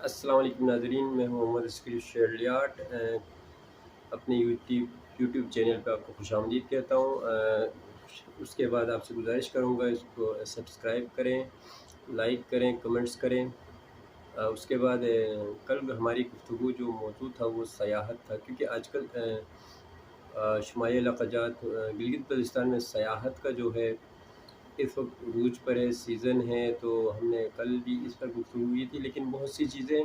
السلام علیکم ناظرین، میں ہوں محمد اسکری شیرلیاٹ۔ اپنے یوٹیوب چینل پہ آپ کو خوش آمدید کہتا ہوں۔ اس کے بعد آپ سے گزارش کروں گا اس کو سبسکرائب کریں، لائک کریں، کمنٹس کریں۔ اس کے بعد کل ہماری گفتگو جو موضوع تھا وہ سیاحت تھا، کیونکہ آج کل شمالی علاقہ جات گلگت بلتستان میں سیاحت کا جو ہے اس وقت عروج پر ہے، سیزن ہے۔ تو ہم نے کل بھی اس پر گفتگو کی تھی، لیکن بہت سی چیزیں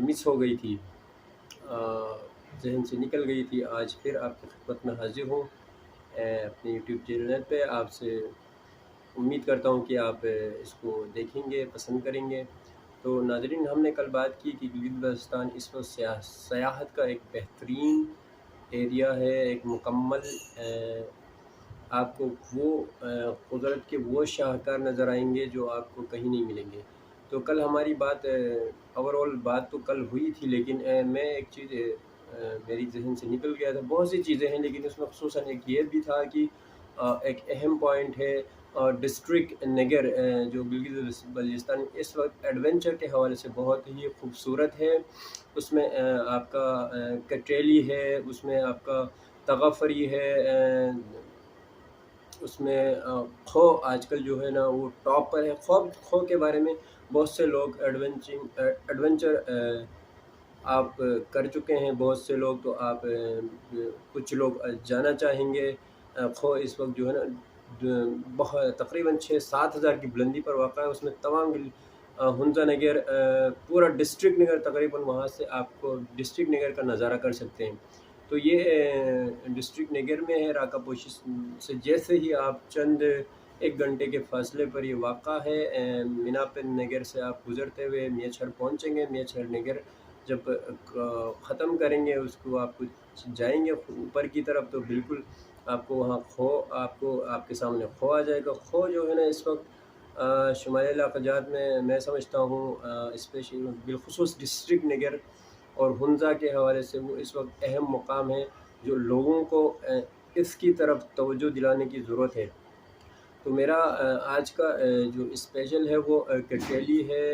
مس ہو گئی تھی، ذہن سے نکل گئی تھی۔ آج پھر آپ کی خدمت میں حاضر ہوں اپنے یوٹیوب چینل پہ۔ آپ سے امید کرتا ہوں کہ آپ اس کو دیکھیں گے، پسند کریں گے۔ تو ناظرین، ہم نے کل بات کی کہ گلگت بلتستان اس وقت سیاحت کا ایک بہترین ایریا ہے، ایک مکمل آپ کو وہ قدرت کے وہ شاہکار نظر آئیں گے جو آپ کو کہیں نہیں ملیں گے۔ تو کل ہماری بات اوور بات تو کل ہوئی تھی، لیکن میں ایک چیز میری ذہن سے نکل گیا تھا۔ بہت سی چیزیں ہیں، لیکن اس میں خصوصاً ایک یہ بھی تھا کہ ایک اہم پوائنٹ ہے ڈسٹرکٹ نگر جو گلگت بلتستان اس وقت ایڈونچر کے حوالے سے بہت ہی خوبصورت ہے۔ اس میں آپ کا کٹریلی ہے، اس میں آپ کا تغفری ہے، اس میں کھو آج کل جو ہے نا وہ ٹاپ پر ہے۔ کھو کے بارے میں بہت سے لوگ ایڈونچر آپ کر چکے ہیں، بہت سے لوگ تو آپ کچھ لوگ جانا چاہیں گے۔ کھو اس وقت جو ہے نا تقریباً 6-7 ہزار کی بلندی پر واقع ہے۔ اس میں تمام ہنزا نگر، پورا ڈسٹرکٹ نگر تقریباً وہاں سے آپ کو ڈسٹرکٹ نگر کا نظارہ کر سکتے ہیں۔ تو یہ ڈسٹرکٹ نگر میں ہے، راکا پوشی سے جیسے ہی آپ چند 1 گھنٹے کے فاصلے پر یہ واقع ہے۔ میناپن نگر سے آپ گزرتے ہوئے میاں چھڑ پہنچیں گے۔ میاں چھڑ نگر جب ختم کریں گے اس کو، آپ جائیں گے اوپر کی طرف، تو بالکل آپ کو وہاں کھو آپ کے سامنے کھو آ جائے گا۔ کھو جو ہے نا اس وقت شمالی علاقہ جات میں سمجھتا ہوں اسپیشل بالخصوص ڈسٹرکٹ نگر اور ہنزا کے حوالے سے وہ اس وقت اہم مقام ہے جو لوگوں کو اس کی طرف توجہ دلانے کی ضرورت ہے۔ تو میرا آج کا جو اسپیشل ہے وہ کٹریلی ہے،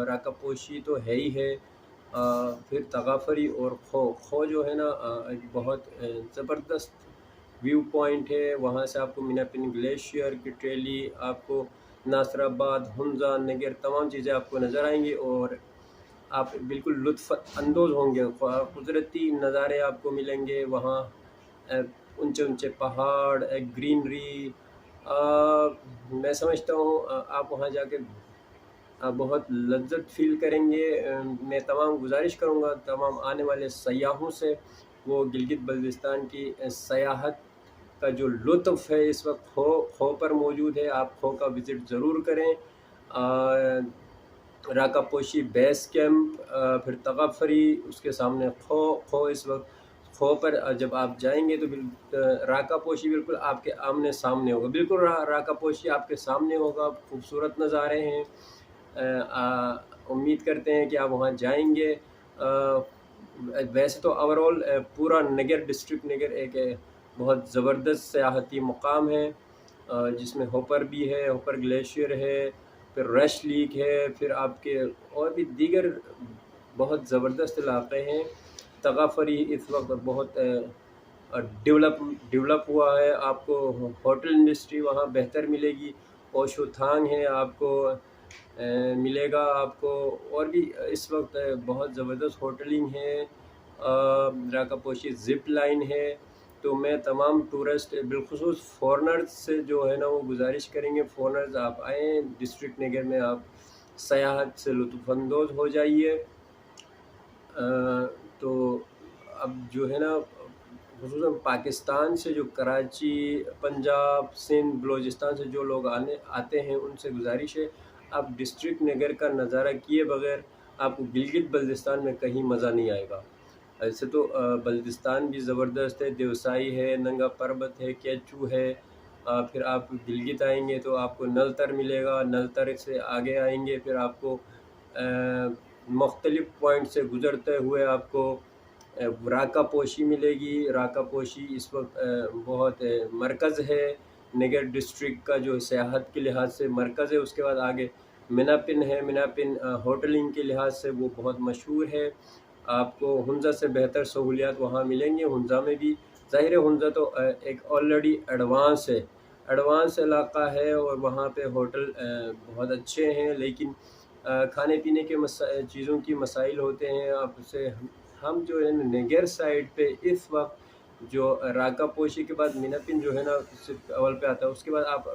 راکا پوشی تو ہے ہی ہے، پھر تغافری اور کھو جو ہے نا ایک بہت زبردست ویو پوائنٹ ہے۔ وہاں سے آپ کو میناپن گلیشیئر، کٹریلی، آپ کو ناصر آباد، ہنزا نگر، تمام چیزیں آپ کو نظر آئیں گی اور آپ بالکل لطف اندوز ہوں گے۔ قدرتی نظارے آپ کو ملیں گے وہاں، اونچے اونچے پہاڑ، گرینری۔ میں سمجھتا ہوں آپ وہاں جا کے بہت لذت فیل کریں گے۔ میں تمام گزارش کروں گا تمام آنے والے سیاحوں سے، وہ گلگت بلتستان کی سیاحت کا جو لطف ہے اس وقت کھو پر موجود ہے، آپ کھو کا وزٹ ضرور کریں۔ راکا پوشی بیس کیمپ، پھر تغفری، اس کے سامنے کھو اس وقت کھو پر جب آپ جائیں گے تو راکا پوشی بالکل آپ کے آمنے سامنے ہوگا، بالکل راکا پوشی آپ کے سامنے ہوگا۔ خوبصورت نظارے ہیں، امید کرتے ہیں کہ آپ وہاں جائیں گے۔ ویسے تو اوورآل پورا نگر، ڈسٹرکٹ نگر ایک بہت زبردست سیاحتی مقام ہے، جس میں ہوپر بھی ہے، ہوپر گلیشیئر ہے، پھر رش لیک ہے، پھر آپ کے اور بھی دیگر بہت زبردست علاقے ہیں۔ تغافری اس وقت بہت ڈیولپ ہوا ہے، آپ کو ہوٹل انڈسٹری وہاں بہتر ملے گی۔ اوشو تھانگ ہے آپ کو ملے گا، آپ کو اور بھی اس وقت بہت زبردست ہوٹلنگ ہے۔ راکا پوشی زپ لائن ہے۔ تو میں تمام ٹورسٹ بالخصوص فورنرز سے جو ہے نا وہ گزارش کریں گے، فورنرز آپ آئیں ڈسٹرکٹ نگر میں، آپ سیاحت سے لطف اندوز ہو جائیے۔ تو اب جو ہے نا خصوصاً پاکستان سے جو کراچی، پنجاب، سندھ، بلوچستان سے جو لوگ آتے ہیں ان سے گزارش ہے آپ ڈسٹرکٹ نگر کا نظارہ کیے بغیر آپ کو گلگت بلتستان میں کہیں مزہ نہیں آئے گا۔ ایسے تو بلتستان بھی زبردست ہے، دیوسائی ہے، ننگا پربت ہے، کیچو ہے۔ پھر آپ گلگت آئیں گے تو آپ کو نلتر ملے گا، نلتر سے آگے آئیں گے پھر آپ کو مختلف پوائنٹ سے گزرتے ہوئے آپ کو راکا پوشی ملے گی۔ راکا پوشی اس وقت بہت مرکز ہے نگر ڈسٹرکٹ کا، جو سیاحت کے لحاظ سے مرکز ہے۔ اس کے بعد آگے منا پن ہے، منا پن ہوٹلنگ کے لحاظ سے وہ بہت مشہور ہے، آپ کو ہنزا سے بہتر سہولیات وہاں ملیں گے۔ ہنزا میں بھی ظاہر ہے ہنزا تو ایک آلریڈی ایڈوانس علاقہ ہے، اور وہاں پہ ہوٹل بہت اچھے ہیں، لیکن کھانے پینے کے چیزوں کی مسائل ہوتے ہیں۔ آپ سے ہم جو ہے نگر سائڈ پہ اس وقت جو راکا پوشی کے بعد منا پن جو ہے نا صرف اول پہ آتا ہے، اس کے بعد آپ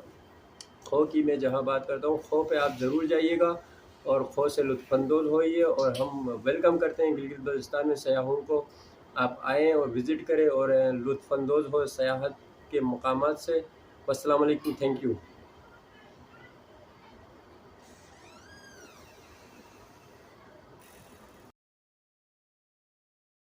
کھو کی میں جہاں بات کرتا ہوں، کھو پہ آپ ضرور جائیے گا اور کھو سے لطف اندوز ہوئیے، اور ہم ویلکم کرتے ہیں گلگت بلتستان میں سیاحوں کو، آپ آئیں اور وزٹ کریں اور لطف اندوز ہو سیاحت کے مقامات سے۔ السلام علیکم، تھینک یو۔